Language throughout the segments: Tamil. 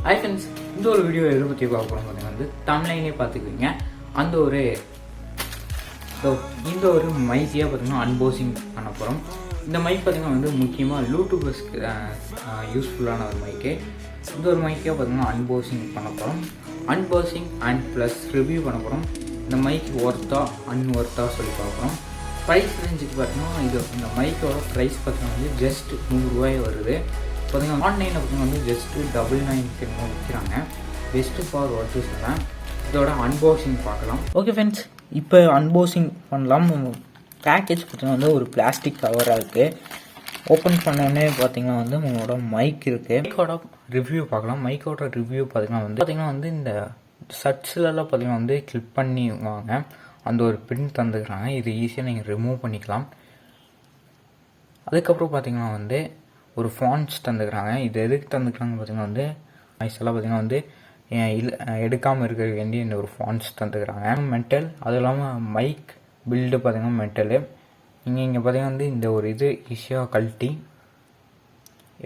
ஹாய் ஃப்ரெண்ட்ஸ், இந்த ஒரு வீடியோ எதை பற்றி பார்க்க போகிறோம் பார்த்தீங்கன்னா தமிழ்லைனே பார்த்துக்குவீங்க. இந்த ஒரு மைக்கையாக பார்த்தீங்கன்னா அன்பாக்சிங் பண்ண போகிறோம். இந்த மைக் பார்த்தீங்கன்னா முக்கியமாக யூடியூபர்ஸ்க்கு யூஸ்ஃபுல்லான ஒரு மைக்கு. இந்த ஒரு மைக்கையாக பார்த்தீங்கன்னா அன்பாக்சிங் பண்ண போகிறோம். அன்பாக்சிங் அண்ட் ப்ளஸ் ரிவ்யூ பண்ண போகிறோம். இந்த மைக் ஒர்த்தா அன்ஒர்த்தா சொல்லி பார்க்குறோம். ப்ரைஸ் ரேஞ்சுக்கு பார்த்தீங்கன்னா இந்த மைக்கோட ப்ரைஸ் பார்த்தீங்கன்னா ஜஸ்ட் 100 ரூபாய் வருது. பார்த்தீங்கன்னா ஆன்லைனில் பார்த்தீங்கன்னா ஜஸ்ட்டு 99 விற்கிறாங்க. பெஸ்ட்டு ஃபார் ஒர்த்து சொல்கிறேன். இதோட அன்பாக்சிங் பார்க்கலாம். ஓகே ஃப்ரெண்ட்ஸ், இப்போ அன்பாக்சிங் பண்ணலாம். பேக்கேஜ் பார்த்தீங்கன்னா ஒரு பிளாஸ்டிக் கவராக இருக்குது. ஓப்பன் பண்ணோடனே பார்த்தீங்கன்னா உங்களோட மைக் இருக்குது. மைக்கோட ரிவ்யூ பார்க்கலாம். மைக்கோட ரிவ்யூ பார்த்தீங்கன்னா இந்த சட்ஸ்லலாம் பார்த்தீங்கன்னா கிளிப் பண்ணி வாங்க அந்த ஒரு பின் தந்துக்கிறாங்க. இது ஈஸியாக நீங்கள் ரிமூவ் பண்ணிக்கலாம். அதுக்கப்புறம் பார்த்தீங்கன்னா ஒரு ஃபான்ஸ் தந்துக்கிறாங்க. இது எதுக்கு தந்துக்கிறாங்க பார்த்தீங்கன்னா வாய்ஸ் எல்லாம் பார்த்தீங்கன்னா எடுக்காமல் இருக்க வேண்டிய இந்த ஒரு ஃபான்ஸ் தந்துக்கிறாங்க. மெட்டல், அதுவும் இல்லாமல் மைக் பில்டு பார்த்தீங்கன்னா மெட்டலு. இங்கே பார்த்தீங்கன்னா இந்த ஒரு இது ஈஸியாக கழட்டி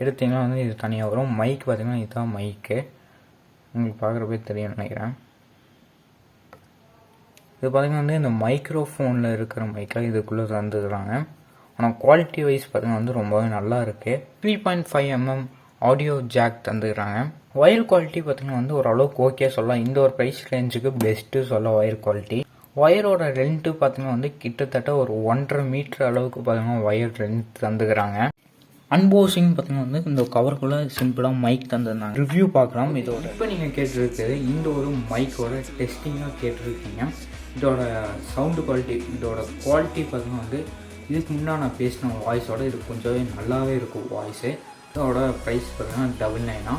எடுத்தீங்கன்னா இது தனியாக வரும். மைக் பார்த்தீங்கன்னா இதுதான் மைக்கு. உங்களுக்கு பார்க்குறப்பே தெரியும் நினைக்கிறேன். இது பார்த்தீங்கன்னா இந்த மைக்ரோஃபோனில் இருக்கிற மைக்கில் இதுக்குள்ளே தந்துக்கிறாங்க. ஆனால் குவாலிட்டி வைஸ் பார்த்தீங்கன்னா ரொம்பவே நல்லா இருக்குது. 3.5 mm ஆடியோ ஜாக் தந்துக்கிறாங்க. ஒயர் குவாலிட்டி பார்த்தீங்கன்னா ஓரளவுக்கு ஓகே சொல்லலாம். இந்த ஒரு ப்ரைஸ் ரேஞ்சுக்கு பெஸ்ட்டு சொல்ல ஒயர் குவாலிட்டி. ஒயரோட ரெண்ட்டு பார்த்தீங்கன்னா கிட்டத்தட்ட ஒரு 1.5 மீட்டர் அளவுக்கு பார்த்தீங்கன்னா ஒயர் ரெண்ட் தந்துக்கிறாங்க. அன்பாக்சிங் பார்த்தீங்கன்னா இந்த கவருக்குள்ளே சிம்பிளாக மைக் தந்துருந்தாங்க. ரிவ்யூ பார்க்கலாம். இதோட இப்போ நீங்கள் கேட்டிருக்கிறது இந்த ஒரு மைக்கோட டெஸ்டிங்காக கேட்டிருக்கீங்க. இதோட சவுண்டு குவாலிட்டி, இதோட குவாலிட்டி பார்த்தீங்கன்னா இதுக்கு முன்னாடி நான் பேசின வாய்ஸோட இது கொஞ்சமே நல்லாவே இருக்கும் வாய்ஸு. இதோட ப்ரைஸ் பார்த்தீங்கன்னா 99.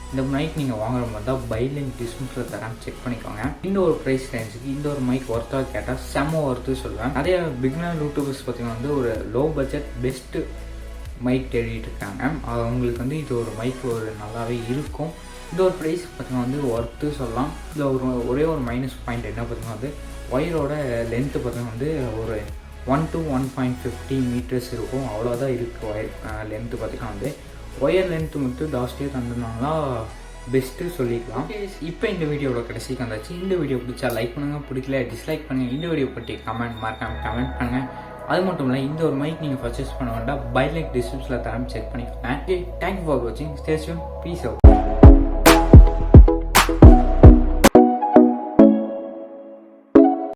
இந்த மைக் நீங்கள் வாங்குற மாதிரி தான் பை லிங்க் டிஸ்கிரிப்ஷனில் தரேன், செக் பண்ணிக்கோங்க. இந்த ஒரு ப்ரைஸ் ரேஞ்சுக்கு இந்த ஒரு மைக் ஒர்த்தாக கேட்டால் செம்ம ஒர்த்து சொல்லுவேன். நிறைய பிகினர் யூடியூபர்ஸ் பார்த்தீங்கன்னா ஒரு லோ பட்ஜெட் பெஸ்ட்டு மைக் தேடிட்டு இருக்காங்க. அவங்களுக்கு இது ஒரு மைக் ஒரு நல்லாவே இருக்கும். இந்த ஒரு ப்ரைஸ் பார்த்தீங்கன்னா ஒர்த்து சொல்லலாம். இதில் ஒரே ஒரு மைனஸ் பாயிண்ட் என்ன பார்த்தீங்கன்னா ஒயரோட லென்த்து பார்த்தீங்கன்னா ஒரு 1 to 1.50 மீட்டர்ஸ் இருக்கும். அவ்வளோதான் இருக்குது ஒயர் லென்த்து பார்த்தீங்கன்னா ஒயர் லென்த்து மட்டும் ஜாஸ்தியாக தந்துருந்தாங்கன்னா பெஸ்ட்டு சொல்லிக்கலாம். இப்போ இந்த வீடியோட கடைசிக்கு வந்தாச்சு. இந்த வீடியோ பிடிச்சா லைக் பண்ணுங்கள், பிடிக்கல டிஸ்லைக் பண்ணுங்கள். இந்த வீடியோ பற்றி மறக்காமல் கமெண்ட் பண்ணுங்கள். அது மட்டும் இல்லை, இந்த ஒரு மைக் நீங்கள் பர்ச்சேஸ் பண்ண வேண்டாம், பை லிங்க் டிஸ்கிரிப்ஷனில் தரம் செக் பண்ணிக்கோங்க. தேங்க்யூ ஃபார் வாட்சிங். Stay tune. Peace out.